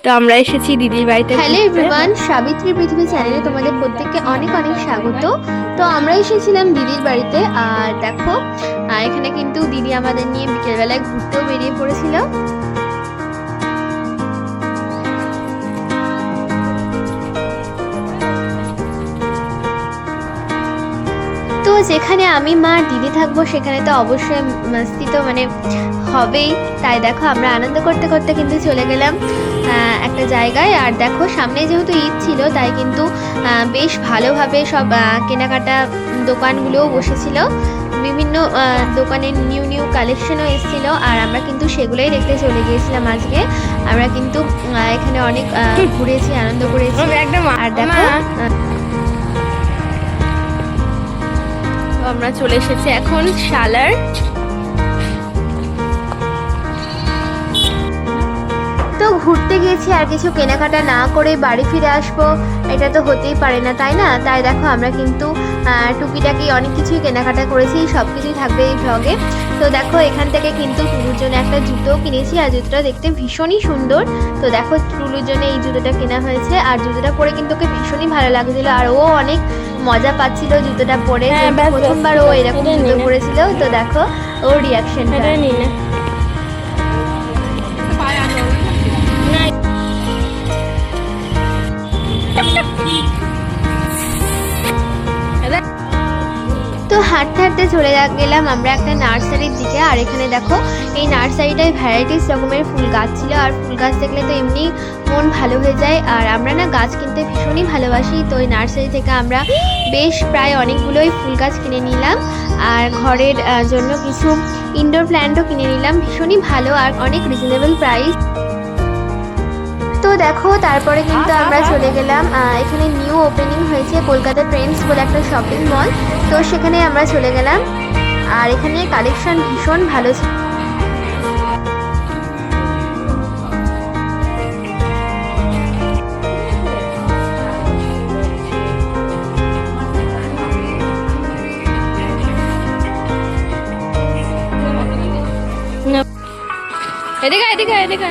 তো আমরা এসেছি দিদির বাড়িতে। হ্যালো এভরিওয়ান, সাবিত্রী পৃথিবী চ্যানেলে তোমাদের প্রত্যেককে অনেক অনেক স্বাগত। তো আমরা এসেছিলাম দিদির বাড়িতে, আর দেখো এখানে কিন্তু দিদি আমাদের নিয়ে বিকেলবেলায় ঘুরতেও বেরিয়ে পড়েছিল। তো যেখানে আমি মা দিদি থাকবো সেখানে তো অবশ্যই মাস্তি তো হবেই। তাই দেখো আমরা আনন্দ করতে করতে কিন্তু চলে গেলাম একটা জায়গায়। আর দেখো সামনে যেহেতু ঈদ ছিল তাই কিন্তু বেশ ভালোভাবে সব কেনাকাটা দোকানগুলোও বসেছিল, বিভিন্ন দোকানের নিউ নিউ কালেকশনও এসেছিল। আর আমরা কিন্তু সেগুলোই দেখতে চলে গিয়েছিলাম আজকে। আমরা কিন্তু এখানে অনেক ঘুরেছি, আনন্দ করেছি। আর দেখো আমরা চলে এসেছি এখন শালার। তো ঘুরতে গিয়েছি আর কিছু কেনাকাটা না করে বাড়ি ফিরে আসবো, এটা তো হতেই পারে না, তাই না? তাই দেখো আমরা কিন্তু টুকিটাকি অনেক কিছুই কেনাকাটা করেছি, সব কিছুই থাকবে এই ভ্লগে। তো দেখো এখান থেকে কিন্তু টুলুর জন্য একটা জুতো কিনেছি, আর জুতোটা দেখতে ভীষণই সুন্দর। তো দেখো টুলুর জন্য এই জুতোটা কেনা হয়েছে, আর জুতোটা পরে কিন্তু ওকে ভীষণই ভালো লাগছিল, আর ও অনেক মজা পাচ্ছিল জুতোটা পরে। প্রথমবার ও এরকম জুতো পরেছিল। তো দেখো ওর রিয়াকশনটা। তো হাঁটতে হাঁটতে চলে গেলাম আমরা একটা নার্সারির দিকে। আর এখানে দেখো এই নার্সারিটায় ভ্যারাইটিস রকমের ফুল গাছ ছিল, আর ফুল গাছ দেখলে তো এমনি মন ভালো হয়ে যায়। আর আমরা না গাছ কিনতে ভীষণই ভালোবাসি। তো এই নার্সারি থেকে আমরা বেশ প্রায় অনেকগুলোই ফুল গাছ কিনে নিলাম, আর ঘরের জন্য কিছু ইনডোর প্ল্যান্টও কিনে নিলাম, ভীষণই ভালো আর অনেক রিজনেবল প্রাইস। তো দেখো তারপরে কিন্তু আমরা চলে গেলাম, এখানে নিউ ওপেনিং হয়েছে কলকাতা ট্রেন্ডস বলে একটা শপিং মল। তো সেখানে আমরা চলে গেলাম, আর এখানে কালেকশন ভীষণ ভালো ছিল। এদিকে এদিকে এদিকে।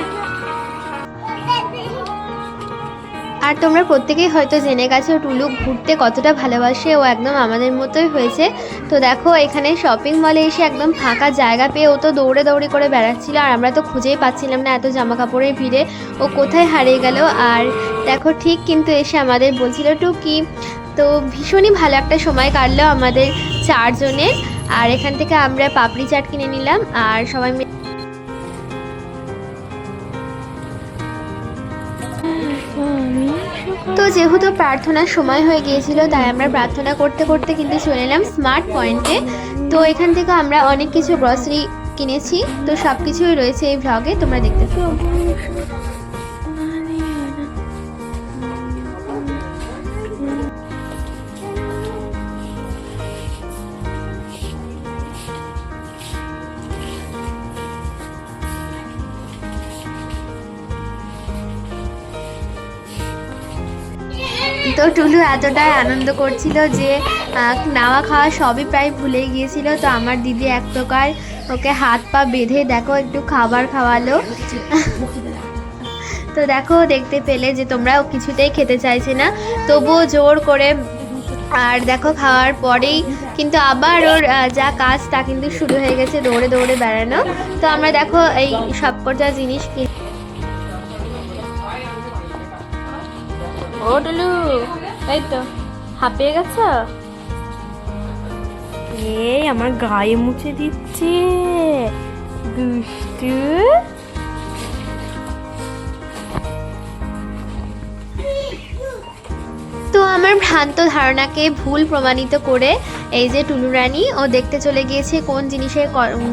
আর তোমরা প্রত্যেকেই হয়তো জেনে গেছো টুলু ঘুরতে কতটা ভালোবাসে, ও একদম আমাদের মতোই হয়েছে। তো দেখো এখানে শপিং মলে এসে একদম ফাঁকা জায়গা পেয়ে ও তো দৌড়ে দৌড়ে করে বেড়াচ্ছিল, আর আমরা তো খুঁজেই পাচ্ছিলাম না এত জামা কাপড়ের ভিড়ে ও কোথায় হারিয়ে গেল। আর দেখো ঠিক কিন্তু এসে আমাদের বলছিল টুকি। তো ভীষণই ভালো একটা সময় কাটলো আমাদের চারজনের। আর এখান থেকে আমরা পাপড়ি চাট কিনে নিলাম, আর সবাই তো যেহেতু প্রার্থনার সময় হয়ে গিয়েছিল তাই আমরা প্রার্থনা করতে করতে কিন্তু চলে এলাম স্মার্ট পয়েন্টে। তো এখান থেকে আমরা অনেক কিছু গ্রসারি কিনেছি, তো সব কিছুই রয়েছে এই ভ্লগে, তোমরা দেখতে পাবো। তো টুলু এতটাই আনন্দ করছিল যে নাওয়া খাওয়া সবই প্রায় ভুলে গিয়েছিল। তো আমার দিদি এক প্রকার ওকে হাত পা বেঁধে দেখো একটু খাবার খাওয়ালো। তো দেখো দেখতে পেলে যে তোমরাও কিছুতেই খেতে চাইছে না, তবুও জোর করে। আর দেখো খাওয়ার পরেই কিন্তু আবার ওর যা কাজ তা কিন্তু শুরু হয়ে গেছে, দৌড়ে দৌড়ে বেড়ানো। তো আমরা দেখো এই সবকটা জিনিস ও টুলু, এই তো হাঁপিয়ে গেছ? এই আমার গায়ে মুছে দিচ্ছে দুষ্টু। তো আমার ভ্রান্ত ধারণাকে ভুল প্রমাণিত করে এই যে টুলু রানী ও দেখতে চলে গিয়েছে কোন জিনিসের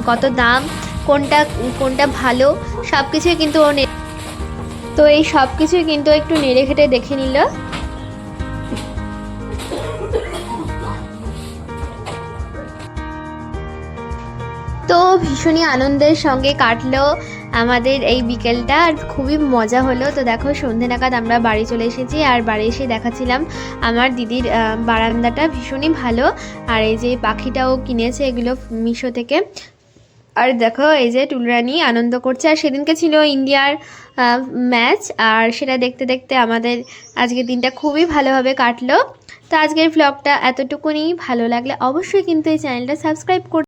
কত দাম, কোনটা কোনটা ভালো, সব কিছুই কিন্তু ও তো এই সব কিছুই কিন্তু একটু নেড়ে ঘেটে দেখে নিল। তো ভীষণই আনন্দের সঙ্গে কাটলো আমাদের এই বিকেলটা, আর খুবই মজা হলো। তো দেখো সন্ধে নাগাদ আমরা বাড়ি চলে এসেছি, আর বাড়ি এসে দেখাচ্ছিলাম আমার দিদির বারান্দাটা ভীষণই ভালো। আর এই যে পাখিটাও কিনেছে এগুলো মিশো থেকে। আর দেখো এই যে টুলরানি আনন্দ করছে। আর সেদিনকে ছিল ইন্ডিয়ার ম্যাচ, আর সেটা দেখতে দেখতে আমাদের আজকের দিনটা খুবই ভালোভাবে কাটলো। তো আজকের ব্লগটা এতটুকুনি। ভালো লাগলে অবশ্যই কিন্তু এই চ্যানেলটা সাবস্ক্রাইব করতে